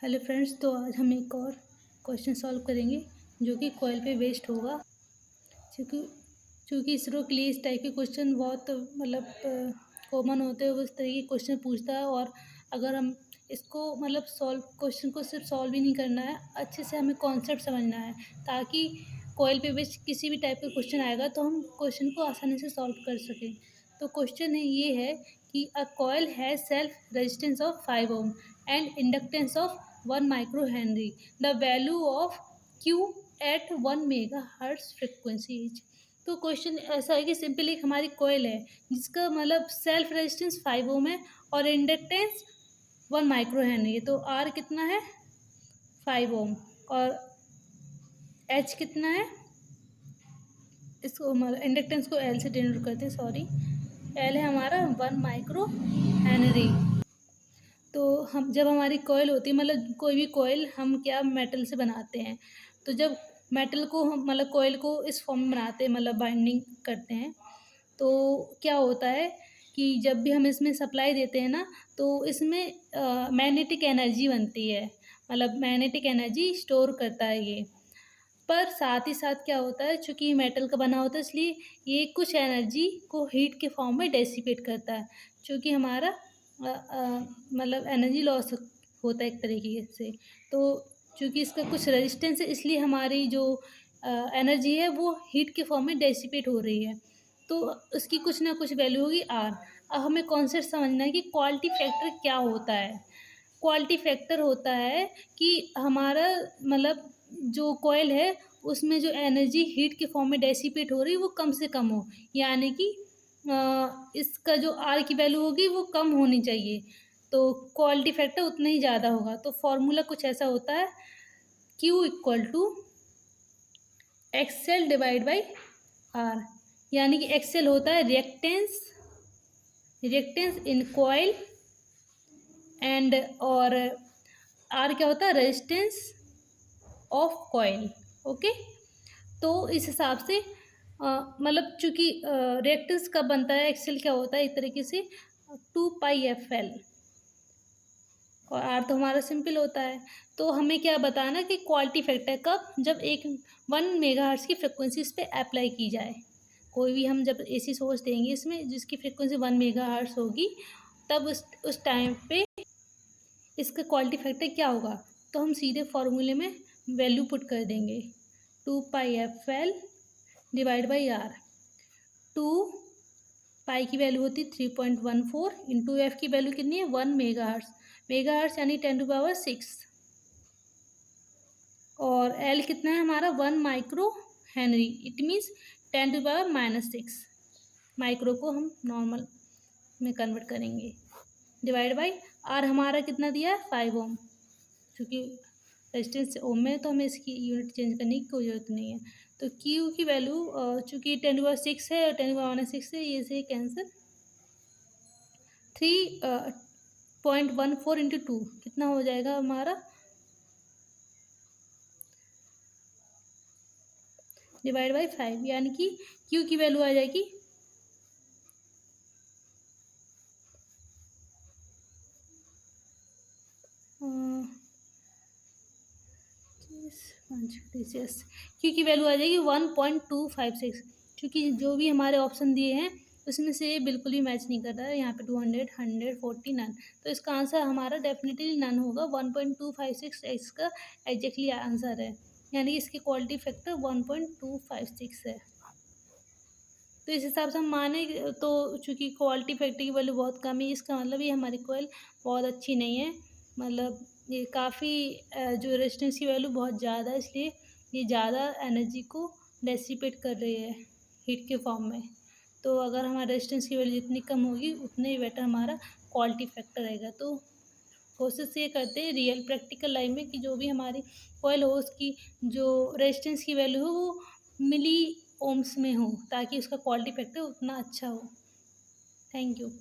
Hello friends, तो आज हम एक और क्वेश्चन सॉल्व करेंगे जो कि कॉइल पे बेस्ड होगा। क्योंकि क्योंकि इसरो के लिए इस टाइप के क्वेश्चन बहुत कॉमन होते हैं। वो इस तरह के क्वेश्चन पूछता है और अगर हम इसको क्वेश्चन को सिर्फ सॉल्व ही नहीं करना है, अच्छे से हमें कॉन्सेप्ट समझना है ताकि कॉइल पे बेस्ड किसी भी टाइप का क्वेश्चन आएगा तो हम क्वेश्चन को आसानी से सॉल्व कर सकें। तो क्वेश्चन ये है कि a coil has self resistance of 5 ohm and inductance of 1 micro henry. The value of Q at 1 mega hertz frequency is. तो क्वेश्चन ऐसा है कि सिंपल एक हमारी कॉइल है जिसका सेल्फ रेजिस्टेंस 5 ओम है और इंडक्टेंस 1 माइक्रो हेनरी है। तो आर कितना है 5 ओम और एच कितना है, इसको इंडक्टेंस को एल से डिनोट करते हैं, सॉरी। एल है हमारा 1 माइक्रो हेनरी। तो हम जब हमारी कॉइल होती है कोई भी कॉइल हम क्या मेटल से बनाते हैं। तो जब मेटल को हम कॉइल को इस फॉर्म में बनाते हैं, बाइंडिंग करते हैं, तो क्या होता है कि जब भी हम इसमें सप्लाई देते हैं ना, तो इसमें मैग्नेटिक एनर्जी बनती है, मैग्नेटिक एनर्जी स्टोर करता है ये। पर साथ ही साथ क्या होता है, चूँकि ये मेटल का बना होता है इसलिए ये कुछ एनर्जी को हीट के फॉर्म में डेसिपेट करता है, चूँकि हमारा एनर्जी लॉस होता है एक तरीके से। तो चूँकि इसका कुछ रेजिस्टेंस है इसलिए हमारी जो एनर्जी है वो हीट के फॉर्म में डेसिपेट हो रही है। तो उसकी कुछ ना कुछ वैल्यू होगी आर। अब हमें कॉन्सेप्ट समझना है कि क्वालिटी फैक्टर क्या होता है। क्वालिटी फैक्टर होता है कि हमारा जो कॉइल है उसमें जो एनर्जी हीट के फॉर्म में डेसिपेट हो रही है वो कम से कम हो, यानी कि इसका जो आर की वैल्यू होगी वो कम होनी चाहिए, तो क्वालिटी फैक्टर उतना ही ज़्यादा होगा। तो फॉर्मूला कुछ ऐसा होता है, Q equal to XL divide by R, यानी कि एक्सएल होता है रिएक्टेंस इन कॉइल एंड और आर क्या होता है, रेजिस्टेंस ऑफ कॉइल। ओके, तो इस हिसाब से चूँकि रिएक्टेंस कब बनता है, एक्सेल क्या होता है एक तरीके से 2πfl और आर तो हमारा सिंपल होता है। तो हमें क्या बताना कि क्वालिटी फैक्टर कब, जब 1 मेगाहर्ट्ज़ की फ्रिक्वेंसी इस पे अप्लाई की जाए। कोई भी हम जब एसी सोर्स देंगे इसमें जिसकी फ्रिक्वेंसी 1 मेगाहर्ट्ज़ होगी, तब उस टाइम पे इसका क्वालिटी फैक्टर क्या होगा। तो हम सीधे फॉर्मूले में वैल्यू पुट कर देंगे, 2πfl डिवाइड बाई आर। 2 पाई की वैल्यू होती 3.14 इंटू एफ की वैल्यू कितनी है 1 मेगाहर्ट्ज़। मेगाहर्ट्ज़ यानी 10⁻6 और एल कितना है हमारा 1 micro Henry, it means 10⁻⁻6। Micro को हम नॉर्मल में कन्वर्ट करेंगे, डिवाइड बाई आर हमारा कितना दिया है 5 ओम। क्योंकि रेजिस्टेंस ओम में तो हमें इसकी यूनिट चेंज करने की कोई ज़रूरत नहीं है। तो क्यू की वैल्यू चूँकि 10⁻6 है और 10⁻6 है, ये से कैंसिल। 3.14 इंटू 2 कितना हो जाएगा हमारा, डिवाइड बाई 5, यानी कि क्यू की वैल्यू आ जाएगी 5 क्यू की वैल्यू आ जाएगी 1.256। क्योंकि जो भी हमारे ऑप्शन दिए हैं उसमें से ये बिल्कुल भी मैच नहीं कर रहा है, यहाँ पे 200, 140 नन। तो इसका आंसर हमारा डेफिनेटली नन होगा, 1.256 इसका एग्जैक्टली आंसर है, यानी इसकी क्वालिटी फैक्टर 1.256 है। तो इस हिसाब से हम माने तो चूँकि क्वालिटी फैक्टर की वैल्यू बहुत कम है, इसका मतलब ये हमारी कॉइल बहुत अच्छी नहीं है। ये काफ़ी जो रेजिस्टेंस की वैल्यू बहुत ज़्यादा है, इसलिए ये ज़्यादा एनर्जी को डेसिपेट कर रही है हीट के फॉर्म में। तो अगर हमारा रेजिस्टेंस की वैल्यू जितनी कम होगी उतने ही बेटर हमारा क्वालिटी फैक्टर रहेगा। तो कोशिश ये करते हैं रियल प्रैक्टिकल लाइफ में कि जो भी हमारी कॉइल हो उसकी जो रेजिस्टेंस की वैल्यू हो वो मिली ओम्स में हो, ताकि उसका क्वालिटी फैक्टर उतना अच्छा हो। Thank you.